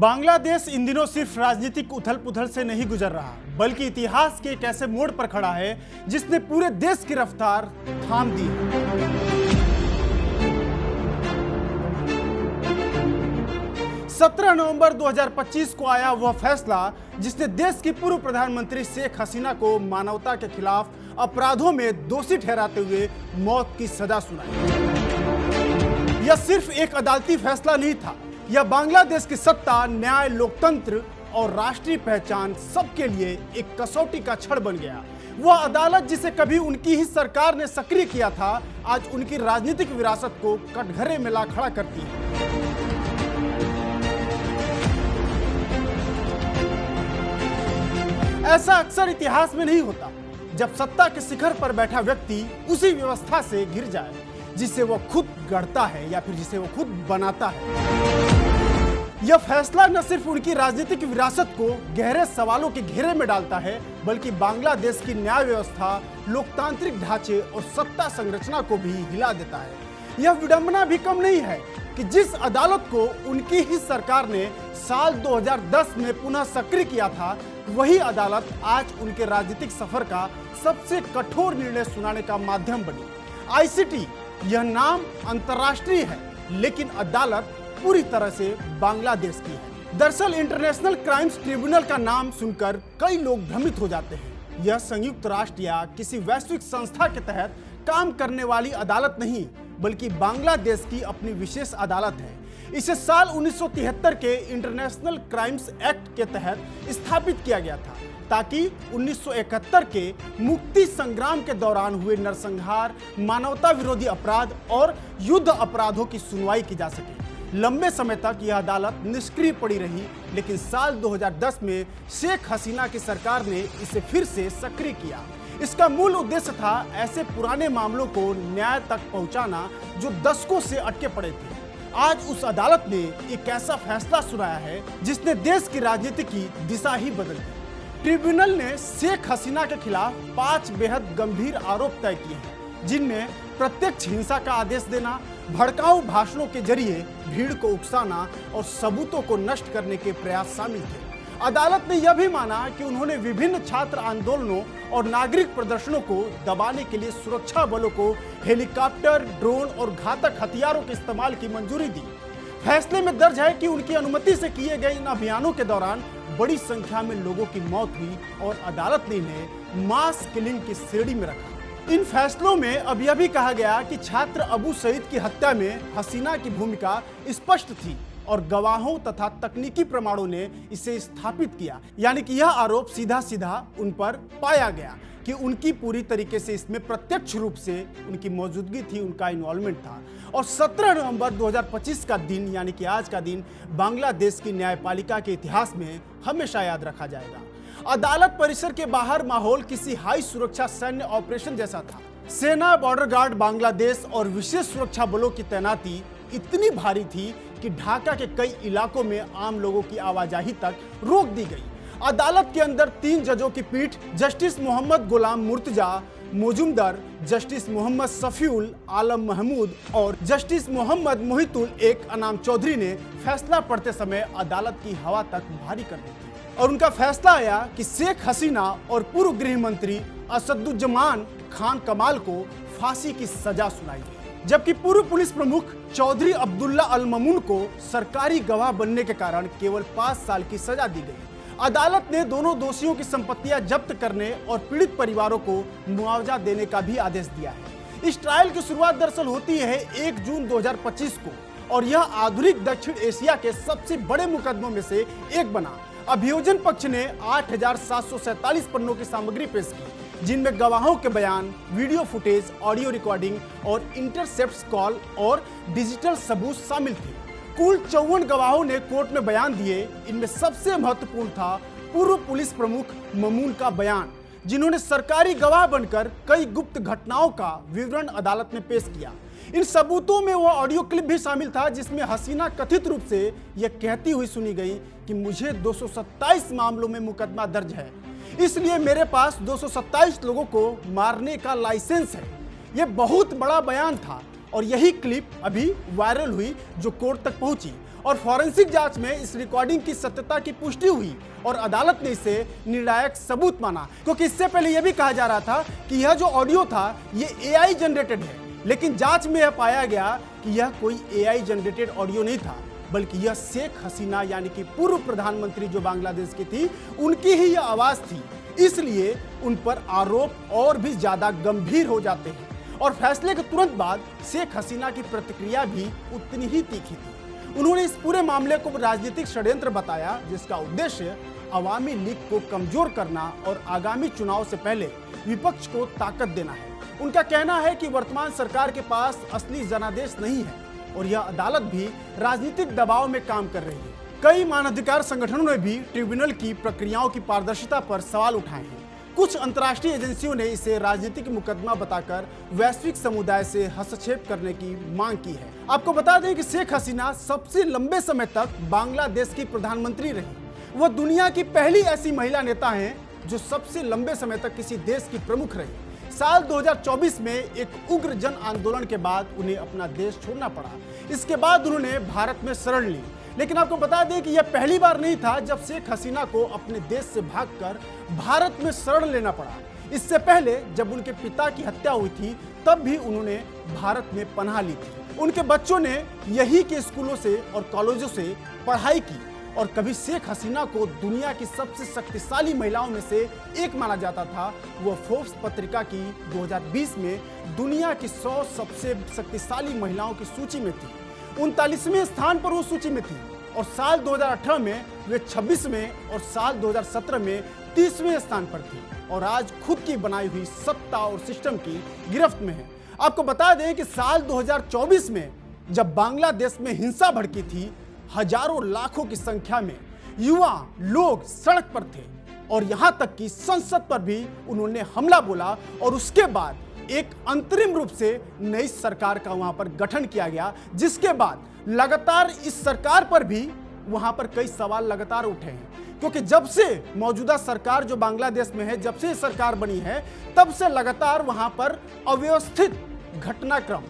बांग्लादेश इन दिनों सिर्फ राजनीतिक उथल पुथल से नहीं गुजर रहा, बल्कि इतिहास के एक ऐसे मोड़ पर खड़ा है जिसने पूरे देश की रफ्तार थाम दी है। 17 नवंबर 2025 को आया वह फैसला जिसने देश की पूर्व प्रधानमंत्री शेख हसीना को मानवता के खिलाफ अपराधों में दोषी ठहराते हुए मौत की सजा सुनाई। यह सिर्फ एक अदालती फैसला नहीं था, यह बांग्लादेश की सत्ता, न्याय, लोकतंत्र और राष्ट्रीय पहचान सबके लिए एक कसौटी का क्षण बन गया। वह अदालत जिसे कभी उनकी ही सरकार ने सक्रिय किया था, आज उनकी राजनीतिक विरासत को कटघरे में ला खड़ा करती है। ऐसा अक्सर इतिहास में नहीं होता, जब सत्ता के शिखर पर बैठा व्यक्ति उसी व्यवस्था से घिर जाए जिसे वो खुद गढ़ता है या फिर जिसे वो खुद बनाता है। यह फैसला न सिर्फ उनकी राजनीतिक विरासत को गहरे सवालों के घेरे में डालता है, बल्कि बांग्लादेश की न्याय व्यवस्था, लोकतांत्रिक ढांचे और सत्ता संरचना को भी हिला देता है। यह विडंबना भी कम नहीं है कि जिस अदालत को उनकी ही सरकार ने साल 2010 में पुनः सक्रिय किया था, वही अदालत आज उनके राजनीतिक सफर का सबसे कठोर निर्णय सुनाने का माध्यम बनी। आईसीटी यह नाम अंतर्राष्ट्रीय है, लेकिन अदालत पूरी तरह से बांग्लादेश की है। दरअसल इंटरनेशनल क्राइम्स ट्रिब्यूनल का नाम सुनकर कई लोग भ्रमित हो जाते हैं। यह संयुक्त राष्ट्र या किसी वैश्विक संस्था के तहत काम करने वाली अदालत नहीं, बल्कि बांग्लादेश की अपनी विशेष अदालत है। इसे साल 1973 के इंटरनेशनल क्राइम्स एक्ट के तहत स्थापित किया गया था, ताकि 1971 के मुक्ति संग्राम के दौरान हुए नरसंहार, मानवता विरोधी अपराध और युद्ध अपराधों की सुनवाई की जा सके। लंबे समय तक यह अदालत निष्क्रिय पड़ी रही, लेकिन साल 2010 में शेख हसीना की सरकार ने इसे फिर से सक्रिय किया। इसका मूल उद्देश्य था ऐसे पुराने मामलों को न्याय तक पहुंचाना जो दशकों से अटके पड़े थे। आज उस अदालत ने एक ऐसा फैसला सुनाया है जिसने देश की राजनीति की दिशा ही बदल दी। ट्रिब्यूनल ने शेख हसीना के खिलाफ 5 बेहद गंभीर आरोप तय किए हैं, जिनमें प्रत्यक्ष हिंसा का आदेश देना, भड़काऊ भाषणों के जरिए भीड़ को उकसाना और सबूतों को नष्ट करने के प्रयास शामिल थे। अदालत ने यह भी माना कि उन्होंने विभिन्न छात्र आंदोलनों और नागरिक प्रदर्शनों को दबाने के लिए सुरक्षा बलों को हेलीकॉप्टर, ड्रोन और घातक हथियारों के इस्तेमाल की मंजूरी दी। फैसले में दर्ज है कि उनकी अनुमति से किए गए इन अभियानों के दौरान बड़ी संख्या में लोगों की मौत हुई और अदालत ने इन्हें मास किलिंग की श्रेणी में रखा। इन फैसलों में अब यह भी कहा गया कि छात्र अबू सईद की हत्या में हसीना की भूमिका स्पष्ट थी और गवाहों तथा तकनीकी प्रमाणों ने इसे स्थापित किया, यानी कि यह आरोप सीधा सीधा उन पर पाया गया कि उनकी पूरी तरीके से इसमें प्रत्यक्ष रूप से उनकी मौजूदगी थी, उनका इन्वॉल्वमेंट था। और 17 नवंबर 2025 का दिन, यानी कि आज का दिन, बांग्लादेश की न्यायपालिका के इतिहास में हमेशा याद रखा जाएगा। अदालत परिसर के बाहर माहौल किसी हाई सुरक्षा सैन्य ऑपरेशन जैसा था। सेना, बॉर्डर गार्ड, बांग्लादेश और विशेष सुरक्षा बलों की तैनाती इतनी भारी थी कि ढाका के कई इलाकों में आम लोगों की आवाजाही तक रोक दी गई। अदालत के अंदर 3 जजों की पीठ, जस्टिस मोहम्मद गुलाम मुर्तजा मोजुमदर, जस्टिस मोहम्मद शफीउल आलम महमूद और जस्टिस मोहम्मद मोहितुल एक अनाम चौधरी ने फैसला पढ़ते समय अदालत की हवा तक भारी कर दी थी। और उनका फैसला आया कि शेख हसीना और पूर्व गृह मंत्री असदुज्जमान खान कमाल को फांसी की सजा सुनाई गई, जबकि पूर्व पुलिस प्रमुख चौधरी अब्दुल्ला अल ममून को सरकारी गवाह बनने के कारण केवल 5 साल की सजा दी गई। अदालत ने दोनों दोषियों की संपत्तियां जब्त करने और पीड़ित परिवारों को मुआवजा देने का भी आदेश दिया है। इस ट्रायल की शुरुआत दरअसल होती है 1 जून 2025 को, और यह आधुनिक दक्षिण एशिया के सबसे बड़े मुकदमों में से एक बना। अभियोजन पक्ष ने 8747 पन्नों की सामग्री पेश की, जिनमें गवाहों के बयान, वीडियो फुटेज, ऑडियो रिकॉर्डिंग और इंटरसेप्ट कॉल और डिजिटल सबूत शामिल थे। कुल 54 गवाहों ने कोर्ट में बयान दिए। इनमें सबसे महत्वपूर्ण था पूर्व पुलिस प्रमुख ममून का बयान, जिन्होंने सरकारी गवाह बनकर कई गुप्त घटनाओं का विवरण अदालत में पेश किया। इन सबूतों में वह ऑडियो क्लिप भी शामिल था जिसमें हसीना कथित रूप से यह कहती हुई सुनी गई कि मुझे 227 मामलों में मुकदमा दर्ज है, इसलिए मेरे पास 227 लोगों को मारने का लाइसेंस है। यह बहुत बड़ा बयान था और यही क्लिप अभी वायरल हुई जो कोर्ट तक पहुंची और फॉरेंसिक जांच में इस रिकॉर्डिंग की सत्यता की पुष्टि हुई और अदालत ने इसे निर्णायक सबूत माना, क्योंकि इससे पहले यह भी कहा जा रहा था कि यह जो ऑडियो था ये AI जनरेटेड है, लेकिन जांच में यह पाया गया कि यह कोई AI जनरेटेड ऑडियो नहीं था, बल्कि यह शेख हसीना यानी कि पूर्व प्रधानमंत्री जो बांग्लादेश की थी उनकी ही यह आवाज थी। इसलिए उन पर आरोप और भी ज्यादा गंभीर हो जाते हैं और फैसले के तुरंत बाद शेख हसीना की प्रतिक्रिया भी उतनी ही तीखी थी। उन्होंने इस पूरे मामले को राजनीतिक षड्यंत्र बताया, जिसका उद्देश्य अवामी लीग को कमजोर करना और आगामी चुनाव से पहले विपक्ष को ताकत देना है। उनका कहना है कि वर्तमान सरकार के पास असली जनादेश नहीं है और यह अदालत भी राजनीतिक दबाव में काम कर रही है। कई मानवाधिकार संगठनों ने भी ट्रिब्यूनल की प्रक्रियाओं की पारदर्शिता पर सवाल उठाए हैं। कुछ अंतर्राष्ट्रीय एजेंसियों ने इसे राजनीतिक मुकदमा बताकर वैश्विक समुदाय से हस्तक्षेप करने की मांग की है। आपको बता दें कि शेख हसीना सबसे लंबे समय तक बांग्लादेश की प्रधानमंत्री रही। वह दुनिया की पहली ऐसी महिला नेता हैं जो सबसे लंबे समय तक किसी देश की प्रमुख रही। साल 2024 में एक उग्र जन आंदोलन के बाद उन्हें अपना देश छोड़ना पड़ा। इसके बाद उन्होंने भारत में शरण ली, लेकिन आपको बता दें कि यह पहली बार नहीं था जब शेख हसीना को अपने देश से भागकर भारत में शरण लेना पड़ा। इससे पहले जब उनके पिता की हत्या हुई थी तब भी उन्होंने भारत में पनाह ली थी। उनके बच्चों ने यही के स्कूलों से और कॉलेजों से पढ़ाई की और कभी शेख हसीना को दुनिया की सबसे शक्तिशाली महिलाओं में से एक माना जाता था। वो फोर्ब्स पत्रिका की 2020 में दुनिया की 100 सबसे शक्तिशाली महिलाओं की सूची में थी। 39वें स्थान पर वो सूची में थी और साल 2018 में वे 26वें और साल 2017 में 30वें स्थान पर थी और आज खुद की बनाई हुई सत्ता और सिस्टम की गिरफ्त में है। आपको बता दें कि साल 2024 में जब बांग्लादेश में हिंसा भड़की थी, हजारों लाखों की संख्या में युवा लोग सड़क पर थे और यहां तक कि संसद पर भी उन्होंने हमला बोला और उसके बाद एक अंतरिम रूप से नई सरकार का वहां पर गठन किया गया, जिसके बाद लगातार इस सरकार पर भी वहां पर कई सवाल लगातार उठे हैं, क्योंकि जब से मौजूदा सरकार जो बांग्लादेश में है, जब से सरकार बनी है, तब से लगातार वहां पर अव्यवस्थित घटनाक्रम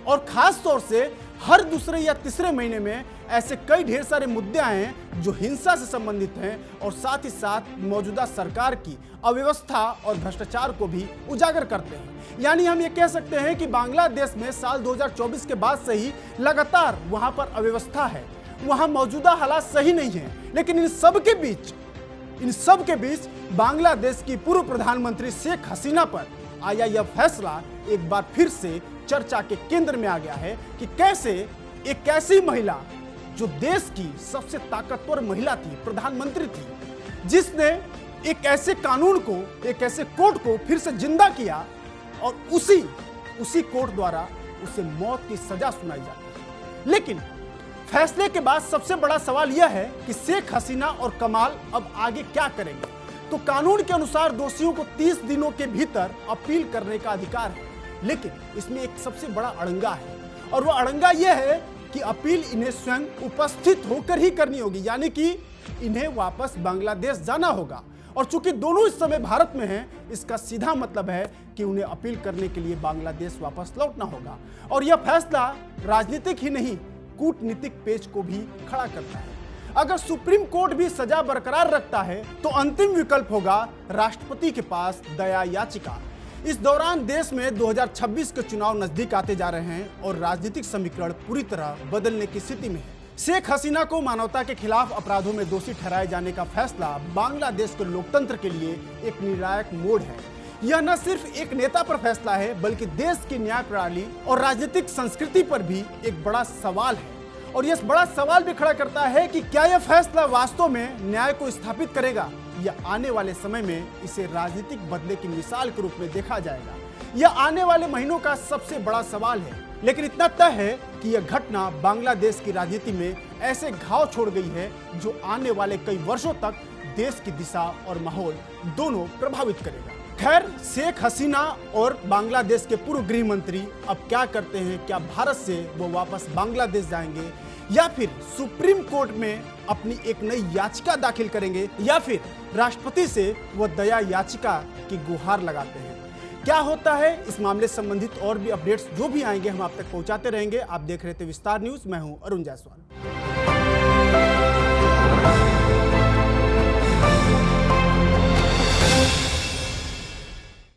और खास तौर से हर दूसरे या तीसरे महीने में ऐसे कई ढेर सारे मुद्दे आए हैं जो हिंसा से संबंधित हैं और साथ ही साथ मौजूदा सरकार की अव्यवस्था और भ्रष्टाचार को भी उजागर करते हैं। यानी हम ये कह सकते हैं कि बांग्लादेश में साल 2024 के बाद से ही लगातार वहां पर अव्यवस्था है, वहां मौजूदा हालात सही नहीं है। लेकिन इन सब के बीच बांग्लादेश की पूर्व प्रधानमंत्री शेख हसीना पर आया यह फैसला एक बार फिर से चर्चा के केंद्र में आ गया है कि कैसे एक ऐसी महिला जो देश की सबसे ताकतवर महिला थी, प्रधानमंत्री थी, जिसने एक ऐसे कानून को, एक ऐसे कोर्ट को फिर से जिंदा किया और उसी कोर्ट द्वारा उसे मौत की सजा सुनाई जाती है। लेकिन फैसले के बाद सबसे बड़ा सवाल यह है कि शेख हसीना और कमाल अब आगे क्या करेंगे। तो कानून के अनुसार दोषियों को 30 दिनों के भीतर अपील करने का अधिकार है, लेकिन इसमें एक सबसे बड़ा अड़ंगा है और वह अड़ंगा यह है कि अपील इन्हें स्वयं उपस्थित होकर ही करनी होगी, यानी कि इन्हें वापस बांग्लादेश जाना होगा। और चूंकि दोनों इस समय भारत में हैं, इसका सीधा मतलब है कि उन्हें अपील करने के लिए बांग्लादेश वापस लौटना होगा। और यह फैसला राजनीतिक ही नहीं, कूटनीतिक पेच को भी खड़ा करता है। अगर सुप्रीम कोर्ट भी सजा बरकरार रखता है तो अंतिम विकल्प होगा राष्ट्रपति के पास दया याचिका। इस दौरान देश में 2026 के चुनाव नजदीक आते जा रहे हैं और राजनीतिक समीकरण पूरी तरह बदलने की स्थिति में है। शेख हसीना को मानवता के खिलाफ अपराधों में दोषी ठहराए जाने का फैसला बांग्लादेश के लोकतंत्र के लिए एक निर्णायक मोड़ है। यह न सिर्फ एक नेता पर फैसला है, बल्कि देश की न्याय प्रणाली और राजनीतिक संस्कृति पर भी एक बड़ा सवाल है। और यह बड़ा सवाल भी खड़ा करता है कि क्या यह फैसला वास्तव में न्याय को स्थापित करेगा या आने वाले समय में इसे राजनीतिक बदले की मिसाल के रूप में देखा जाएगा। यह आने वाले महीनों का सबसे बड़ा सवाल है। लेकिन इतना तय है कि यह घटना बांग्लादेश की राजनीति में ऐसे घाव छोड़ गई है जो आने वाले कई वर्षों तक देश की दिशा और माहौल दोनों प्रभावित करेगा। खैर, शेख हसीना और बांग्लादेश के पूर्व गृह मंत्री अब क्या करते हैं? क्या भारत से वो वापस बांग्लादेश जाएंगे या फिर सुप्रीम कोर्ट में अपनी एक नई याचिका दाखिल करेंगे या फिर राष्ट्रपति से वो दया याचिका की गुहार लगाते हैं? क्या होता है इस मामले से संबंधित और भी अपडेट्स जो भी आएंगे हम आप तक पहुंचाते रहेंगे। आप देख रहे थे विस्तार न्यूज, मैं हूं अरुण जायसवाल।